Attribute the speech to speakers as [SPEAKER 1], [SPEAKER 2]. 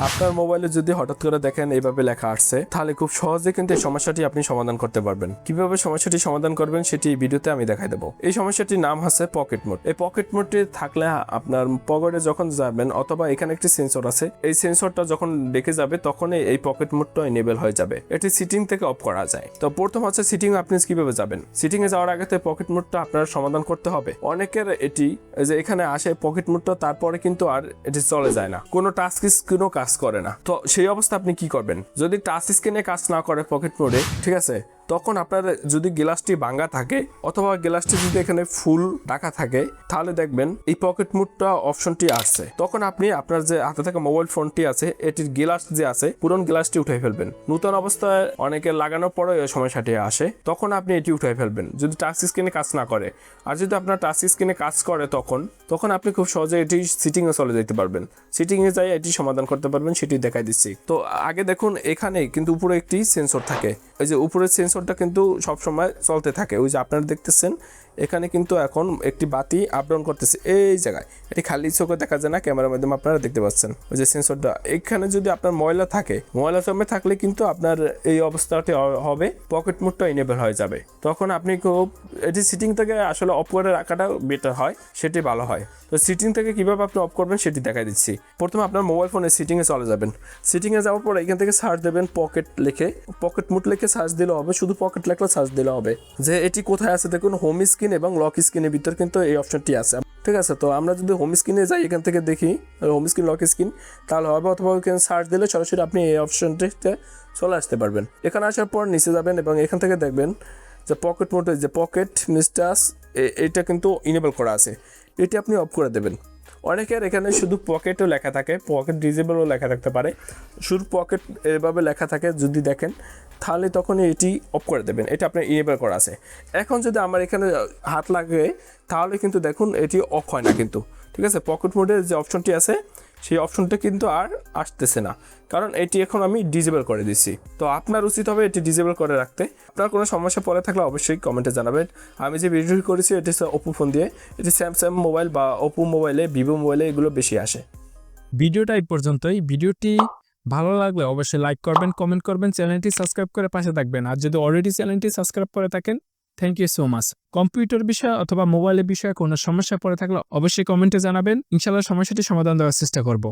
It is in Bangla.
[SPEAKER 1] আপনার মোবাইলে যদি হঠাৎ করে দেখেন এইভাবে লেখা আসছে, তাহলে খুব সহজে কিন্তু এই সমস্যাটি আপনি সমাধান করতে পারবেন। কিভাবে সমস্যাটি সমাধান করবেন সেটি এই ভিডিওতে আমি দেখাই দেবো। এই সমস্যাটির নাম হচ্ছে পকেট মোড। এই পকেট মোডটি থাকলে আপনার পকেটে যখন যাবেন অথবা এখানে একটি সেন্সর আছে, এই সেন্সরটা যখন ডেকে যাবে তখনই এই পকেট মোডটা এনেবল হয়ে যাবে। এটি সিটিং থেকে অফ করা যায়। তো প্রথম হচ্ছে সিটিং আপনি কিভাবে যাবেন। সিটিং এ যাওয়ার আগে পকেট মোডটা আপনার সমাধান করতে হবে। অনেকের এটি যে এখানে আসে পকেট মোডটা, তারপরে কিন্তু আর এটি চলে যায় না, কোনো টাচ স্ক্রিনও কাজ করে না। তো সেই অবস্থা আপনি কি করবেন? যদি টাচ স্ক্রিনে কাজ না করে পকেট মোডে, ঠিক আছে, তখন আপনার যদি গ্লাসটি ভাঙা থাকে অথবা গ্লাসটি যদি এখানে ফুল ঢাকা থাকে, তাহলে দেখবেন এই পকেট মোডটা অপশনটি আসছে। তখন আপনি আপনার যে হাতে থাকা মোবাইল ফোনটি আছে, এটির গ্লাস যে আছে পুরনো গ্লাসটি উঠে ফেলবেন। নতুন অবস্থায় অনেকে লাগানোর পরে এই সমস্যাটি আসে, তখন আপনি এটি উঠে ফেলবেন যদি টাচ স্ক্রিনে কাজ না করে। আর যদি আপনার টাচ স্ক্রিনে কাজ করে তখন আপনি খুব সহজে এটি সিটিংয়ে চলে যেতে পারবেন। সিটিংয়ে যাই এটি সমাধান করতে পারবেন, সেটি দেখাই দিচ্ছি। তো আগে দেখুন, এখানে কিন্তু উপরে একটি সেন্সর থাকে। এই যে উপরের সেন্সরটা কিন্তু সবসময় চলতে থাকে। ওই যে আপনারা দেখতেছেন এখানে কিন্তু এখন একটি বাতি আপ ডাউন করতেছে এই জায়গায়। এটি খালি চোখে দেখা যায় না, ক্যামেরার মাধ্যমে আপনারা দেখতে পাচ্ছেন। ওই যে সেন্সরটা এখানে যদি আপনার ময়লা থাকে, ময়লা জমে থাকলে কিন্তু আপনার এই অবস্থাটি হবে, পকেট মোডটা ইনেবল হয়ে যাবে। তখন আপনি খুব এটি সিটিং থেকে আসলে অফ করে রাখাটা বেটার হয়, সেটি ভালো হয়। তো সিটিং থেকে কীভাবে আপনি অফ করবেন সেটি দেখাই দিচ্ছি। প্রথমে আপনার মোবাইল ফোনে সিটিংয়ে চলে যাবেন। সিটিংয়ে যাওয়ার পর এখান থেকে সার্চ দেবেন পকেট লিখে, পকেট মোড লিখে সার্চ দিলে হবে, শুধু পকেট লেখলে সার্চ দিলে হবে। যে এটি কোথায় আছে দেখুন, হোম স্ক্রিন এবং লক স্ক্রিনের ভিতর কিন্তু এই অপশনটি আছে, ঠিক আছে। তো আমরা যদি হোম স্ক্রিনে যাই, এখান থেকে দেখি হোম স্ক্রিন লক স্ক্রিন, তাহলে হবে, অথবা ওইখানে সার্চ দিলে সরাসরি আপনি এই অপশনটিতে চলে আসতে পারবেন। এখানে আসার পর নিচে যাবেন এবং এখান থেকে দেখবেন যে পকেট মোডে যে পকেট মিস্টাস, এটা কিন্তু ইনেবল করা আছে, এটি আপনি অফ করে দেবেন। অনেকের এখানে শুধু পকেটও লেখা থাকে, পকেট ডিজেবলও লেখা থাকতে পারে, শুধু পকেট এভাবে লেখা থাকে যদি দেখেন, তাহলে তখন এটি অফ করে দেবেন। এটা আপনার ইনেবল করা আছে। এখন যদি আমার এখানে হাত লাগে, তাহলে কিন্তু দেখুন এটি অফ হয় না কিন্তু, ঠিক আছে। পকেট মোডের যে অপশনটি আছে সেই অপশনটা কিন্তু আর আসতেছে না, কারণ এটি এখন আমি ডিজেবল করে দিচ্ছি। তো আপনার উচিত হবে এটি ডিজেবল করে রাখতে। আপনার কোনো সমস্যা পড়ে থাকলে অবশ্যই কমেন্টে জানাবেন। আমি যে ভিডিওটি করেছি এটি ওপো ফোন দিয়ে, এটি স্যামসাং মোবাইল বা ওপো মোবাইলে, ভিভো মোবাইলে এগুলো বেশি আসে।
[SPEAKER 2] ভিডিওটা এই পর্যন্তই। ভিডিওটি ভালো লাগলে অবশ্যই লাইক করবেন, কমেন্ট করবেন, চ্যানেলটি সাবস্ক্রাইব করে পাশে থাকবেন। আর যদি অলরেডি চ্যানেলটি সাবস্ক্রাইব করে থাকেন, thank you so much. Computer বিষয় অথবা মোবাইলের বিষয়ে কোনো সমস্যা পড়ে থাকলে অবশ্যই কমেন্টে জানাবেন। ইনশাআল্লাহ সমস্যাটি সমাধান দেওয়ার চেষ্টা করব।